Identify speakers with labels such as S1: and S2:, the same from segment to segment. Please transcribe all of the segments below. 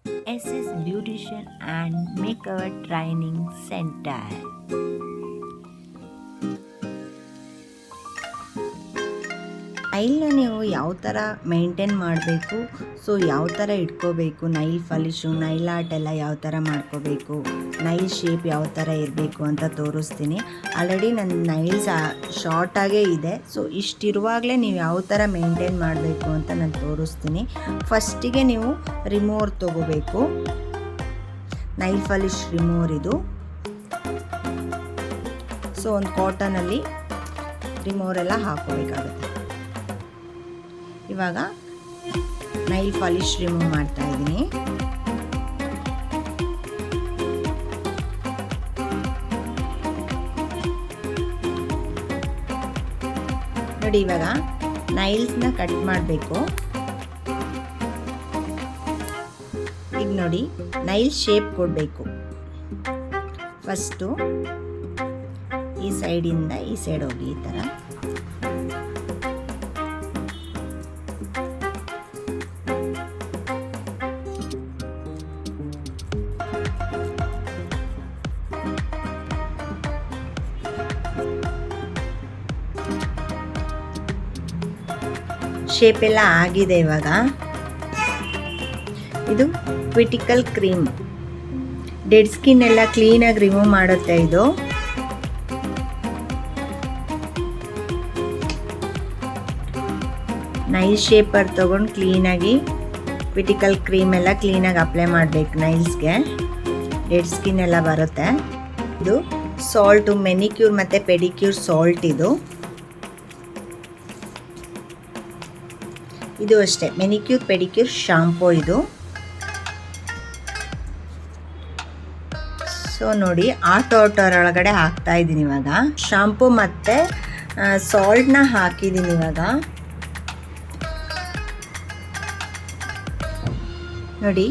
S1: SS Beautician and Makeover Training Center. ನೈಲ್ನ ನೀವು ಯಾವ ಥರ ಮೇಂಟೈನ್ ಮಾಡಬೇಕು, ಸೊ ಯಾವ ಥರ ಇಟ್ಕೋಬೇಕು, ನೈಲ್ ಫಾಲಿಶು, ನೈಲ್ ಆರ್ಟ್ ಎಲ್ಲ ಯಾವ ಥರ ಮಾಡ್ಕೋಬೇಕು, ನೈಲ್ ಶೇಪ್ ಯಾವ ಥರ ಇರಬೇಕು ಅಂತ ತೋರಿಸ್ತೀನಿ. ಆಲ್ರೆಡಿ ನನ್ನ ನೈಲ್ಸ್ ಶಾರ್ಟಾಗೇ ಇದೆ, ಸೊ ಇಷ್ಟಿರುವಾಗಲೇ ನೀವು ಯಾವ ಥರ ಮೇಂಟೈನ್ ಮಾಡಬೇಕು ಅಂತ ನಾನು ತೋರಿಸ್ತೀನಿ. ಫಸ್ಟಿಗೆ ನೀವು ರಿಮೂವರ್ ತೊಗೋಬೇಕು, ನೈಲ್ ಫಾಲಿಶ್ ರಿಮೂವರ್ ಇದು. ಸೊ ಒಂದು ಕಾಟನಲ್ಲಿ ರಿಮೂವರೆಲ್ಲ ಹಾಕೋಬೇಕಾಗುತ್ತೆ. ಇವಾಗ ನೈಲ್ ಪಾಲಿಶ್ ರಿಮೂವ್ ಮಾಡ್ತಾ ಇದ್ದೀನಿ. ನೋಡಿ, ಇವಾಗ ನೈಲ್ಸ್ನ ಕಟ್ ಮಾಡಬೇಕು. ಈಗ ನೋಡಿ, ನೈಲ್ ಶೇಪ್ ಕೊಡಬೇಕು. ಫಸ್ಟು ಈ ಸೈಡಿಂದ ಈ ಸೈಡ್ ಹೋಗಿ ಈ ಥರ. ಶೇಪ್ ಎಲ್ಲ ಆಗಿದೆ. ಇವಾಗ ಇದು ಕ್ವಿಟಿಕಲ್ ಕ್ರೀಮ್, ಡೆಡ್ ಸ್ಕಿನ್ ಎಲ್ಲ ಕ್ಲೀನಾಗಿ ರಿಮೂವ್ ಮಾಡುತ್ತೆ ಇದು. ನೈಲ್ ಶೇಪರ್ ತೊಗೊಂಡು ಕ್ಲೀನಾಗಿ ಕ್ವಿಟಿಕಲ್ ಕ್ರೀಮ್ ಎಲ್ಲ ಕ್ಲೀನಾಗಿ ಅಪ್ಲೈ ಮಾಡಬೇಕು ನೈಲ್ಸ್ಗೆ, ಡೆಡ್ ಸ್ಕಿನ್ ಎಲ್ಲ ಬರುತ್ತೆ. ಇದು ಸಾಲ್ಟು, ಮೆನಿಕ್ಯೂರ್ ಮತ್ತು ಪೆಡಿಕ್ಯೂರ್ ಸಾಲ್ಟ್ ಇದು. ಇದು ಅಷ್ಟೇ, ಮೆನಿಕ್ಯೂರ್ ಪೆಡಿಕ್ಯೂರ್ ಶಾಂಪೂ ಇದು. ಸೊ ನೋಡಿ, ಒಳಗಡೆ ಹಾಕ್ತಾ ಇದ್ದೀನಿ ಇವಾಗ. ಶಾಂಪೂ ಮತ್ತು ಸಾಲ್ಟ್ನ ಹಾಕಿದ್ದೀನಿ ಇವಾಗ. ನೋಡಿ,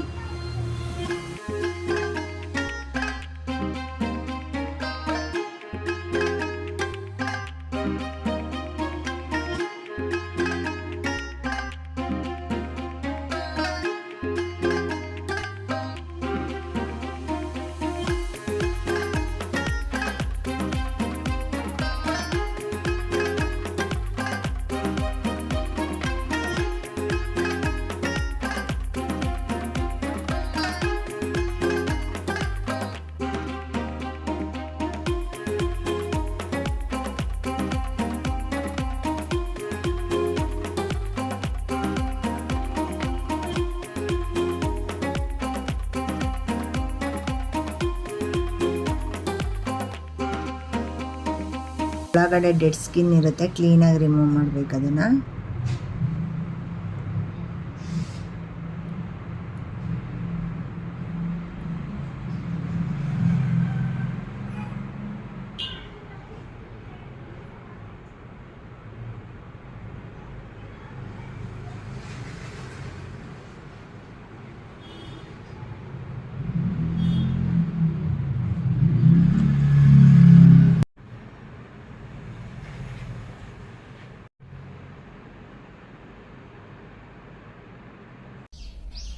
S1: ಒಳಗಡೆ ಡೆಡ್ ಸ್ಕಿನ್ ಇರುತ್ತೆ, ಕ್ಲೀನಾಗಿ ರಿಮೂವ್ ಮಾಡಬೇಕು ಅದನ್ನು.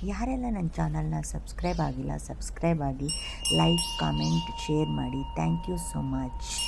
S1: ಯಾರೆಲ್ಲ ನನ್ನ ಚಾನಲ್ನ ಸಬ್ಸ್ಕ್ರೈಬ್ ಆಗಿಲ್ಲ, ಸಬ್ಸ್ಕ್ರೈಬ್ ಆಗಿ, ಲೈಕ್, ಕಾಮೆಂಟ್, ಶೇರ್ ಮಾಡಿ. Thank you so much.